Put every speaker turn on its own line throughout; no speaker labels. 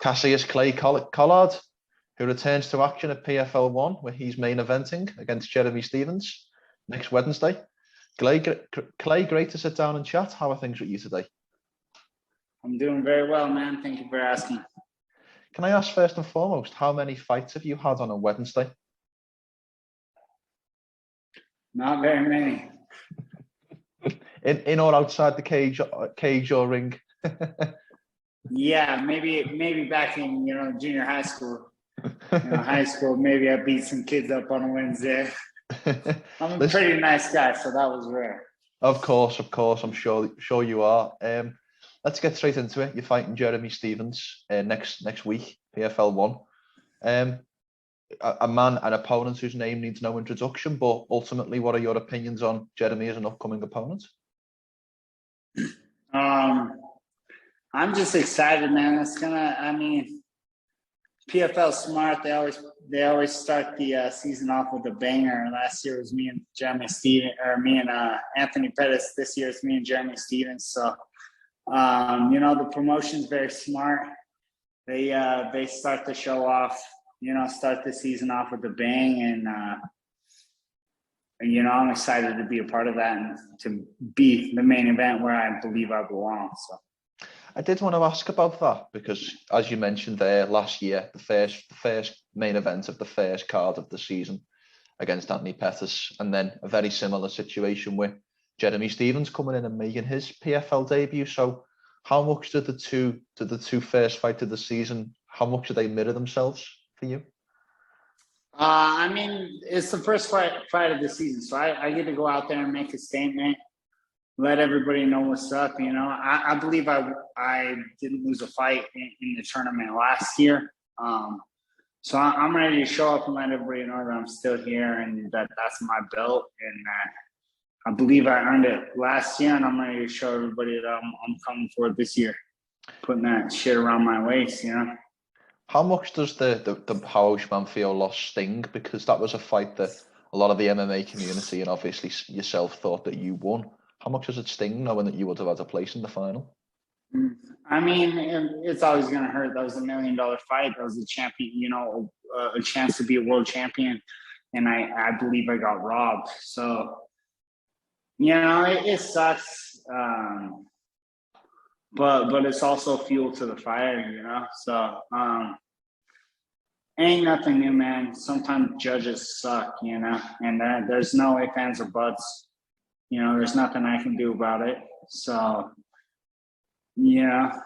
Clay Collard, who returns to action at PFL 1, where he's main eventing against Jeremy Stephens next Wednesday. Clay, great to sit down and chat. How are things with you today?
I'm doing very well, man. Thank you for asking.
Can I ask first and foremost, how many fights have you had on a Wednesday?
Not very many.
in or outside the cage or ring?
Yeah, maybe back in junior high school. High school, maybe I beat some kids up on a Wednesday. I'm a pretty nice guy, so that was rare.
Of course. I'm sure you are. Let's get straight into it. You're fighting Jeremy Stephens next week, PFL 1. An opponent whose name needs no introduction, but ultimately, what are your opinions on Jeremy as an upcoming opponent?
I'm just excited, man. PFL smart. They always start the season off with a banger. Last year was me and Anthony Pettis. This year it's me and Jeremy Stephens. So, the promotion's very smart. They start the show off. Start the season off with a bang, and I'm excited to be a part of that and to be the main event where I believe I belong. So.
I did want to ask about that because, as you mentioned there, last year, the first main event of the first card of the season against Anthony Pettis, and then a very similar situation with Jeremy Stephens coming in and making his PFL debut. So, how much did the two first fights of the season? How much do they mirror themselves for you?
It's the first fight of the season, so I get to go out there and make a statement. Let everybody know what's up. I believe I didn't lose a fight in the tournament last year. So I'm ready to show up and let everybody know that I'm still here and that's my belt. And I believe I earned it last year, and I'm ready to show everybody that I'm coming for it this year, putting that shit around my waist.
How much does the Raush Manfio loss sting? Because that was a fight that a lot of the MMA community and obviously yourself thought that you won. How much does it sting knowing that you would have had a place in the final?
It's always going to hurt. That was $1 million fight. That was a champion, a chance to be a world champion. And I believe I got robbed. So, it sucks. But it's also fuel to the fire, So, ain't nothing new, man. Sometimes judges suck, and there's no ifs, ands, or buts. There's nothing I can do about it. So, he got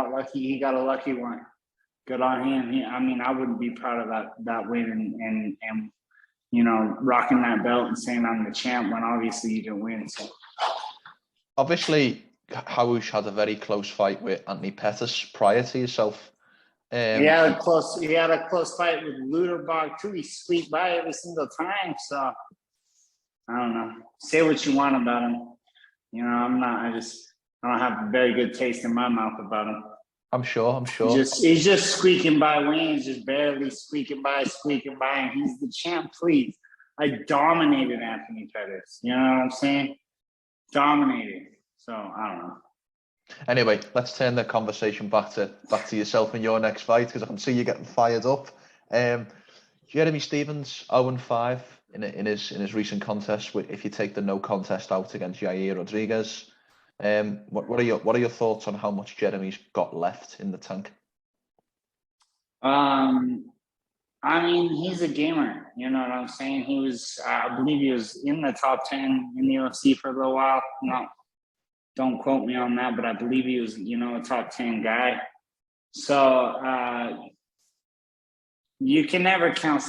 lucky. He got a lucky one. Good on him. I wouldn't be proud of that win and rocking that belt and saying I'm the champ when obviously you didn't win. So.
Obviously, Raush had a very close fight with Anthony Pettis prior to yourself.
He had a close fight with Luderbach too. He squeaked by every single time. So. I don't know. Say what you want about him. I don't have a very good taste in my mouth about him.
I'm sure.
He's just squeaking by wins, just barely squeaking by, and he's the champ, please. I dominated Anthony Pettis. You know what I'm saying? Dominated. So, I don't know.
Anyway, let's turn the conversation back to yourself and your next fight, because I can see you getting fired up. Jeremy Stephens, 0-5. In his recent contest, if you take the no contest out against Yair Rodriguez, what are your thoughts on how much Jeremy's got left in the tank?
He's a gamer. You know what I'm saying? I believe he was in the top 10 in the UFC for a little while. No, don't quote me on that, but I believe he was, a top 10 guy. So you can never count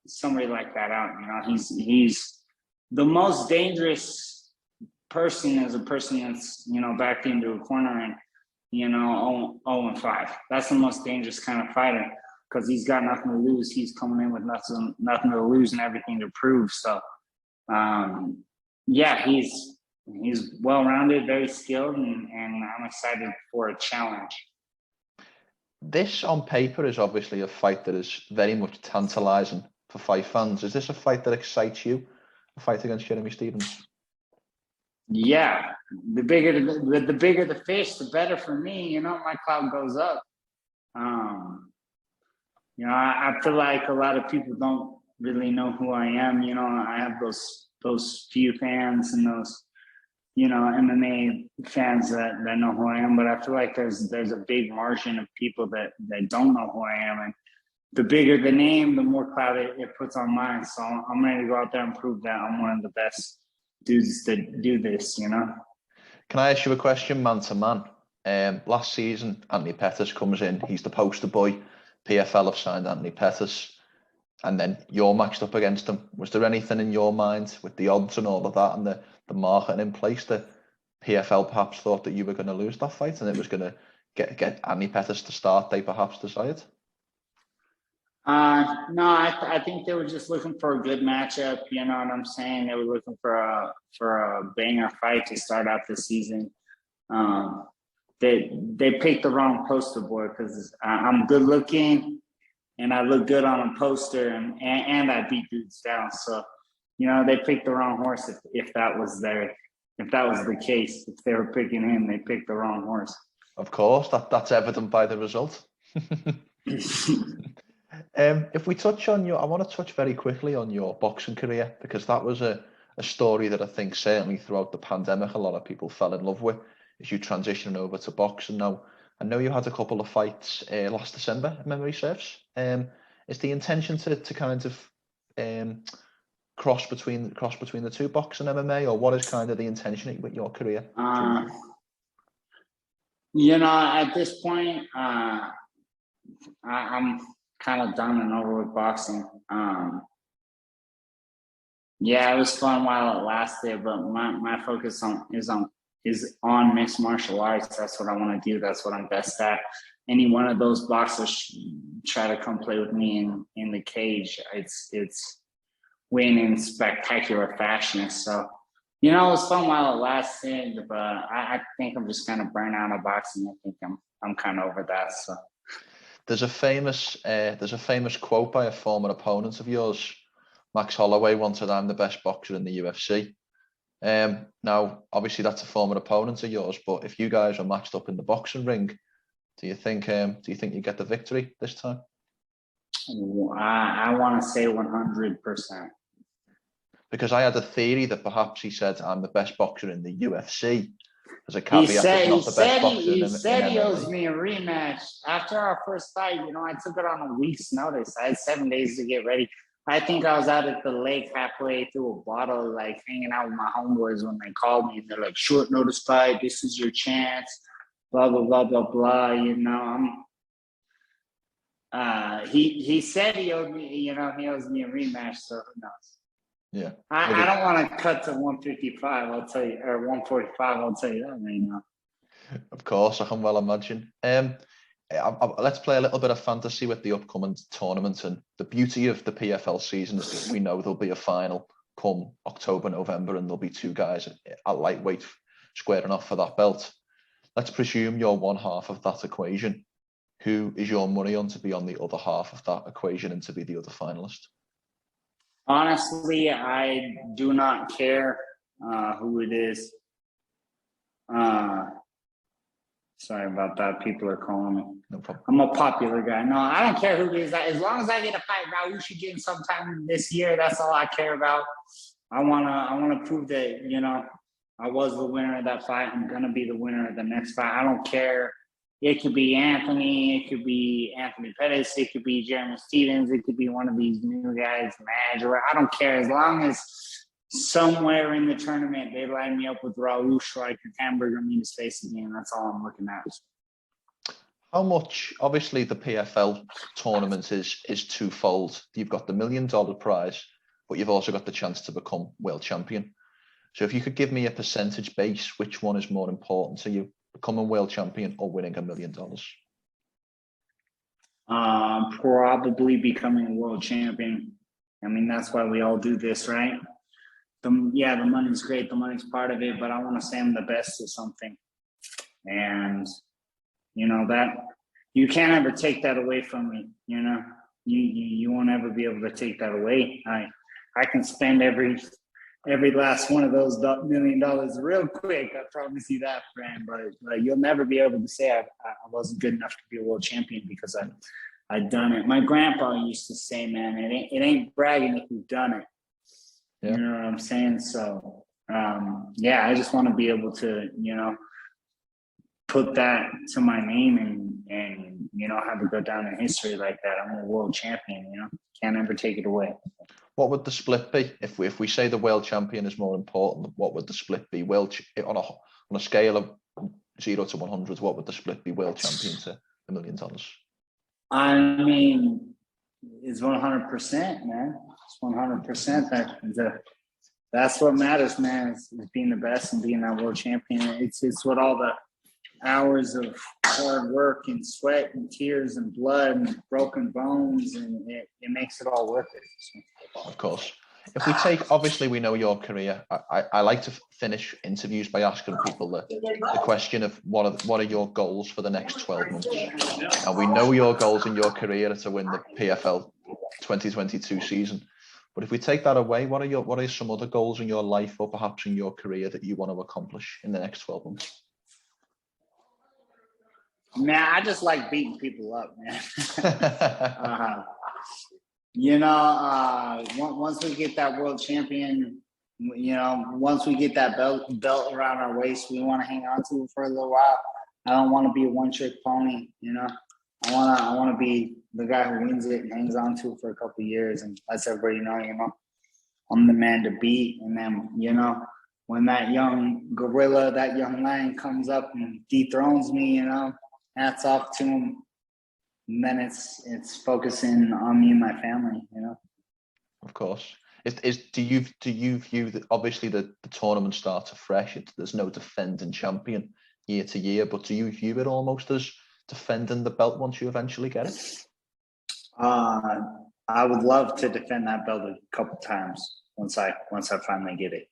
somebody like that out. He's the most dangerous person is a person that's backed into a corner and 0-5. That's the most dangerous kind of fighter because he's got nothing to lose. He's coming in with nothing to lose and everything to prove. So he's well-rounded, very skilled, and I'm excited for a challenge.
This on paper is obviously a fight that is very much tantalizing for fight fans. Is this a fight that excites you? A fight against Jeremy Stephens?
Yeah, the bigger the bigger the fish, the better for me. You know, my clout goes up. You know, I feel like a lot of people don't really know who I am. You know, I have those few fans and those, you know, MMA fans that know who I am. But I feel like there's a big margin of people that don't know who I am. And the bigger the name, the more clout it puts on mine. So I'm ready to go out there and prove that I'm one of the best dudes to do this, you know?
Can I ask you a question, man to man? Last season, Anthony Pettis comes in. He's the poster boy. PFL have signed Anthony Pettis, and then you're matched up against him. Was there anything in your mind with the odds and all of that and the marketing in place that PFL perhaps thought that you were going to lose that fight and it was going to get Anthony Pettis to start, they perhaps decided?
No, I think they were just looking for a good matchup. You know what I'm saying? They were looking for a banger fight to start out the season. They picked the wrong poster boy because I'm good looking and I look good on a poster and I beat dudes down. So, you know, they picked the wrong horse if that was the case. If they were picking him, they picked the wrong horse.
Of course, that's evident by the result. If we touch on I want to touch very quickly on your boxing career, because that was a story that I think certainly throughout the pandemic, a lot of people fell in love with as you transitioning over to boxing. Now, I know you had a couple of fights last December, if memory serves. Is the intention to kind of cross between the two, boxing and MMA, or what is kind of the intention with your career?
You know, at this point, I'm kind of done and over with boxing. Yeah, it was fun while it lasted, but my focus is on mixed martial arts. That's what I want to do. That's what I'm best at. Any one of those boxers try to come play with me in the cage, it's win in spectacular fashion. So, you know, it was fun while it lasted, but I think I'm just kind of burnt out of boxing. I think I'm kind of over that. So.
There's a famous quote by a former opponent of yours, Max Holloway, once said, "I'm the best boxer in the UFC." Now, obviously, that's a former opponent of yours, but if you guys are matched up in the boxing ring, do you think you get the victory this time?
I want to say 100%.
Because I had a theory that perhaps he said, "I'm the best boxer in the UFC." As a caveat, it's not the best boxer in MMA.
He said he owes me a rematch. After our first fight, you know, I took it on a week's notice. I had 7 days to get ready. I think I was out at the lake halfway through a bottle, like hanging out with my homeboys when they called me. And they're like, "Short notice fight. This is your chance." Blah blah blah blah blah. You know, he said he owed me. You know, he owes me a rematch. So who knows?
Yeah,
I don't want to cut to 155. I'll tell you, or 145. I'll tell you that right now.
Of course, I can well imagine. Let's play a little bit of fantasy with the upcoming tournament, and the beauty of the PFL season is that we know there'll be a final come October, November, and there'll be two guys at lightweight squaring off for that belt. Let's presume you're one half of that equation. Who is your money on to be on the other half of that equation and to be the other finalist?
Honestly, I do not care who it is. Sorry about that. People are calling me.
No problem.
I'm a popular guy. No, I don't care who it is. As long as I get a fight, Raush again sometime this year, that's all I care about. I wanna prove that, you know, I was the winner of that fight. I'm gonna be the winner of the next fight. I don't care. It could be Anthony. It could be Anthony Pettis. It could be Jeremy Stevens. It could be one of these new guys, Madge. I don't care. As long as somewhere in the tournament they line me up with Raush so I can hamburger me to space again. That's all I'm looking at.
How much? Obviously, the PFL tournament is twofold. You've got the $1 million prize, but you've also got the chance to become world champion. So, if you could give me a percentage base, which one is more important to you? Becoming world champion or winning $1 million?
Probably becoming a world champion. I mean, that's why we all do this, right? The money's great. The money's part of it, but I want to say I'm the best at something. And, you know, that you can't ever take that away from me. You know, you won't ever be able to take that away. I can spend every every last one of those $1 million real quick. I promise you that, friend. But you'll never be able to say I wasn't good enough to be a world champion because I've done it. My grandpa used to say, man, it ain't bragging if you've done it.
Yeah.
You know what I'm saying? So, yeah, I just want to be able to, you know, put that to my name and, you know, have it go down in history like that. I'm a world champion, you know, can't ever take it away.
What would the split be if we say the world champion is more important? What would the split be? On a scale of 0 to 100, what would the split be? World champion to $1 million?
I mean, it's 100%, man. It's 100%. That's what matters, man. It's being the best and being that world champion. It's what all the hours of hard work and sweat and tears and blood and broken bones, and it makes it all worth it. So.
Of course. If we take, obviously we know your career. I like to finish interviews by asking people the question of what are your goals for the next 12 months? And we know your goals in your career are to win the PFL 2022 season. But if we take that away, what are some other goals in your life or perhaps in your career that you want to accomplish in the next 12 months?
Man, I just like beating people up, man. You know, once we get that world champion, you know, once we get that belt around our waist, we want to hang on to it for a little while. I don't want to be a one-trick pony, you know. I want to be the guy who wins it and hangs on to it for a couple of years and lets everybody know, you know, I'm the man to beat. And then, you know, when that young gorilla, that young lion comes up and dethrones me, you know, hats off to him. And then it's focusing on me and my family, you know.
Of course. Do you view that obviously the tournament starts afresh? There's no defending champion year to year, but do you view it almost as defending the belt once you eventually get it?
I would love to defend that belt a couple times once I finally get it.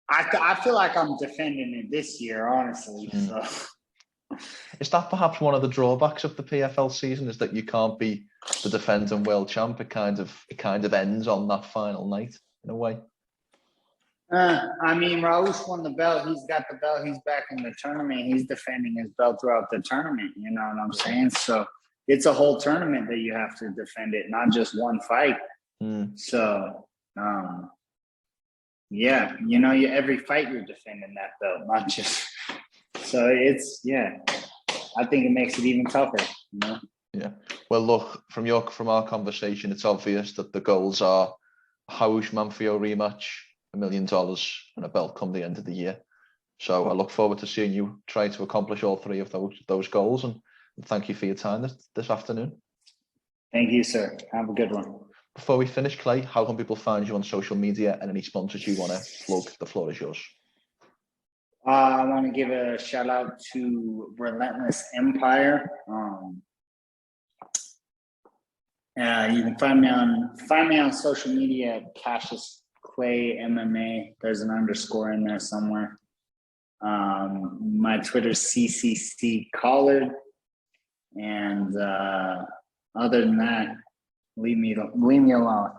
I feel like I'm defending it this year, honestly. So.
Is that perhaps one of the drawbacks of the PFL season, is that you can't be the defending world champ? It kind of ends on that final night in a way.
I mean, Raush won the belt. He's got the belt. He's back in the tournament. He's defending his belt throughout the tournament. You know what I'm saying? So it's a whole tournament that you have to defend it, not just one fight. So, yeah, you know, every fight you're defending that belt, not just. So I think it makes it even tougher, you know?
Yeah. Well, look, from our conversation, it's obvious that the goals are Raush Manfio rematch, $1 million, and a belt come the end of the year. So I look forward to seeing you try to accomplish all three of those goals. And thank you for your time this afternoon.
Thank you, sir. Have a good one.
Before we finish, Clay, how can people find you on social media and any sponsors you want to plug? The floor is yours.
I want to give a shout out to Relentless Empire. You can find me on social media at Cassius Clay MMA. There's an underscore in there somewhere. My Twitter's CCC Collard, and other than that, leave me alone.